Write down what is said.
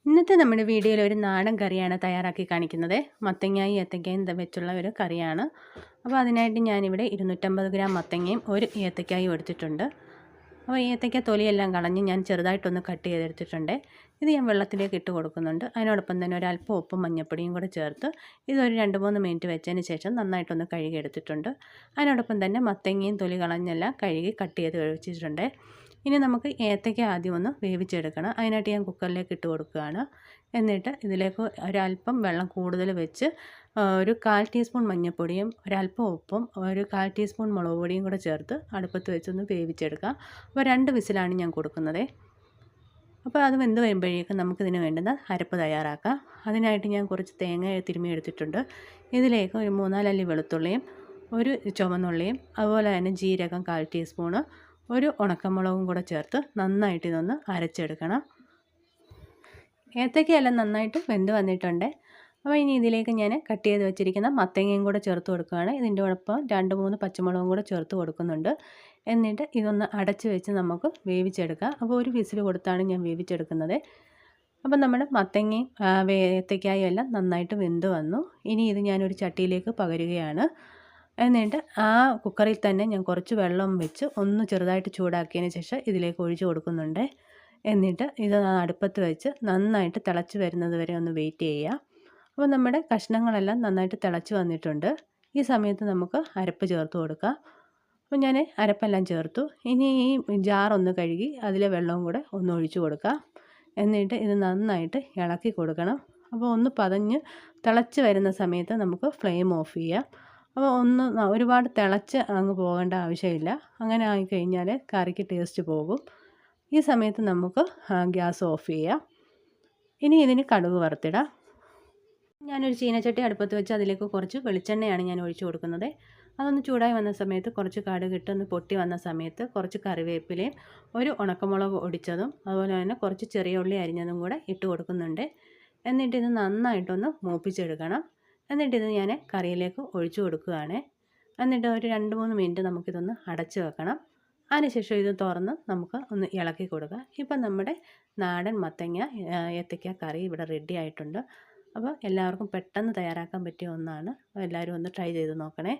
ഇന്നത്തെ നമ്മുടെ വീഡിയോയിൽ ഒരു നാടൻ കറിയാണ് തയ്യാറാക്കി കാണിക്കുന്നത്. മത്തങ്ങയും ഏത്തക്കയും വെച്ചുള്ള ഒരു കറിയാണ്. അപ്പോൾ അതിനായിട്ട് ഞാനിവിടെ 250 ഗ്രാം മത്തങ്ങയും ഒരു ഏത്തക്കായും എടുത്തിട്ടുണ്ട്. അപ്പോൾ ഏത്തക്ക തൊലിയെല്ലാം കളഞ്ഞ് ഞാൻ ചെറുതായിട്ടൊന്ന് കട്ട് ചെയ്തെടുത്തിട്ടുണ്ട്. ഇത് ഞാൻ വെള്ളത്തിലേക്ക് ഇട്ട് കൊടുക്കുന്നുണ്ട്. അതിനോടൊപ്പം തന്നെ ഒരല്പം ഉപ്പും മഞ്ഞൾപ്പൊടിയും കൂടെ ചേർത്ത് ഇതൊരു 2-3 മിനിറ്റ് വെച്ചതിന് ശേഷം നന്നായിട്ടൊന്ന് കഴുകി എടുത്തിട്ടുണ്ട്. അതിനോടൊപ്പം തന്നെ മത്തങ്ങയും തൊലി കളഞ്ഞെല്ലാം കഴുകി കട്ട് ചെയ്ത് വെച്ചിട്ടുണ്ട്. ഇനി നമുക്ക് ഏത്തയ്ക്ക ആദ്യം ഒന്ന് വേവിച്ചെടുക്കണം. അതിനായിട്ട് ഞാൻ കുക്കറിലേക്ക് ഇട്ട് കൊടുക്കുകയാണ്. എന്നിട്ട് ഇതിലേക്ക് ഒരല്പം വെള്ളം കൂടുതൽ വെച്ച് ഒരു 1/4 ടീസ്പൂൺ മഞ്ഞൾപ്പൊടിയും ഒരല്പം ഉപ്പും ഒരു 1/4 ടീസ്പൂൺ മുളക് പൊടിയും കൂടെ ചേർത്ത് അടുപ്പത്ത് വെച്ചൊന്ന് വേവിച്ചെടുക്കാം. അപ്പോൾ 2 വിസിലാണ് ഞാൻ കൊടുക്കുന്നത്. അപ്പോൾ അത് വെന്ത് വരുമ്പോഴേക്കും നമുക്കിതിന് വേണ്ടുന്ന അരപ്പ് തയ്യാറാക്കാം. അതിനായിട്ട് ഞാൻ കുറച്ച് തേങ്ങ തിരുമ്മി എടുത്തിട്ടുണ്ട്. ഇതിലേക്ക് ഒരു 3-4 അല്ലി വെളുത്തുള്ളിയും ഒരു ചുവന്നുള്ളിയും അതുപോലെ തന്നെ ജീരകം 1/4 ടീസ്പൂണ് ഒരു ഉണക്കമുളകും കൂടെ ചേർത്ത് നന്നായിട്ട് ഇതൊന്ന് അരച്ചെടുക്കണം. ഏത്തക്കയെല്ലാം നന്നായിട്ട് വെന്ത് വന്നിട്ടുണ്ട്. അപ്പോൾ ഇനി ഇതിലേക്ക് ഞാൻ കട്ട് ചെയ്ത് വെച്ചിരിക്കുന്ന മത്തങ്ങയും കൂടെ ചേർത്ത് കൊടുക്കുകയാണ്. ഇതിൻ്റെ ഒപ്പം 2-3 പച്ചമുളകും കൂടെ ചേർത്ത് കൊടുക്കുന്നുണ്ട്. എന്നിട്ട് ഇതൊന്ന് അടച്ച് വെച്ച് നമുക്ക് വേവിച്ചെടുക്കാം. അപ്പോൾ ഒരു വിസിൽ കൊടുത്താണ് ഞാൻ വേവിച്ചെടുക്കുന്നത്. അപ്പം നമ്മുടെ മത്തങ്ങയും ഏത്തക്കായും എല്ലാം നന്നായിട്ട് വെന്ത് വന്നു. ഇനി ഇത് ഞാനൊരു ചട്ടിയിലേക്ക് പകരുകയാണ്. എന്നിട്ട് ആ കുക്കറിൽ തന്നെ ഞാൻ കുറച്ച് വെള്ളം വെച്ച് ഒന്ന് ചെറുതായിട്ട് ചൂടാക്കിയതിന് ശേഷം ഇതിലേക്ക് ഒഴിച്ച് കൊടുക്കുന്നുണ്ട്. എന്നിട്ട് ഇത് അടുപ്പത്ത് വെച്ച് നന്നായിട്ട് തിളച്ച് വരുന്നത് വരെ ഒന്ന് വെയിറ്റ് ചെയ്യുക. അപ്പോൾ നമ്മുടെ കഷ്ണങ്ങളെല്ലാം നന്നായിട്ട് തിളച്ച് വന്നിട്ടുണ്ട്. ഈ സമയത്ത് നമുക്ക് അരപ്പ് ചേർത്ത് കൊടുക്കാം. അപ്പോൾ ഞാൻ അരപ്പെല്ലാം ചേർത്തു. ഇനി ഈ ജാറൊന്ന് കഴുകി അതിലെ വെള്ളവും കൂടെ ഒന്ന് ഒഴിച്ച് കൊടുക്കാം. എന്നിട്ട് ഇത് നന്നായിട്ട് ഇളക്കി കൊടുക്കണം. അപ്പോൾ ഒന്ന് പതഞ്ഞ് തിളച്ച് വരുന്ന സമയത്ത് നമുക്ക് ഫ്ലെയിം ഓഫ് ചെയ്യാം. അപ്പോൾ ഒരുപാട് തിളച്ച് അങ്ങ് പോകേണ്ട ആവശ്യമില്ല. അങ്ങനെ ആയിക്കഴിഞ്ഞാൽ കറിക്ക് ടേസ്റ്റ് പോകും. ഈ സമയത്ത് നമുക്ക് ഗ്യാസ് ഓഫ് ചെയ്യാം. ഇനി ഇതിന് കടുക് വറുത്തിടാം. ഞാനൊരു ചീനച്ചട്ടി അടുപ്പത്ത് വെച്ച് അതിലേക്ക് കുറച്ച് വെളിച്ചെണ്ണയാണ് ഞാൻ ഒഴിച്ചു കൊടുക്കുന്നത്. അതൊന്ന് ചൂടായി വന്ന സമയത്ത് കുറച്ച് കടുക് ഇട്ടൊന്ന് പൊട്ടി വന്ന സമയത്ത് കുറച്ച് കറിവേപ്പിലയും ഒരു ഉണക്കമുളക് ഒടിച്ചതും അതുപോലെ തന്നെ കുറച്ച് ചെറിയ ഉള്ളി അരിഞ്ഞതും കൂടെ ഇട്ട് കൊടുക്കുന്നുണ്ട്. എന്നിട്ട് ഇത് നന്നായിട്ടൊന്ന് മൂപ്പിച്ചെടുക്കണം. എന്നിട്ടിത് ഞാൻ കറിയിലേക്ക് ഒഴിച്ചു കൊടുക്കുകയാണ്. എന്നിട്ട് ഒരു 2-3 മിനിറ്റ് നമുക്കിതൊന്ന് അടച്ച് വെക്കണം. അതിനുശേഷം ഇത് തുറന്ന് നമുക്ക് ഒന്ന് ഇളക്കി കൊടുക്കുക. ഇപ്പം നമ്മുടെ നാടൻ മത്തങ്ങ ഏത്തയ്ക്ക കറി ഇവിടെ റെഡി ആയിട്ടുണ്ട്. അപ്പോൾ എല്ലാവർക്കും പെട്ടെന്ന് തയ്യാറാക്കാൻ പറ്റിയ ഒന്നാണ്. എല്ലാവരും ഒന്ന് ട്രൈ ചെയ്ത് നോക്കണേ.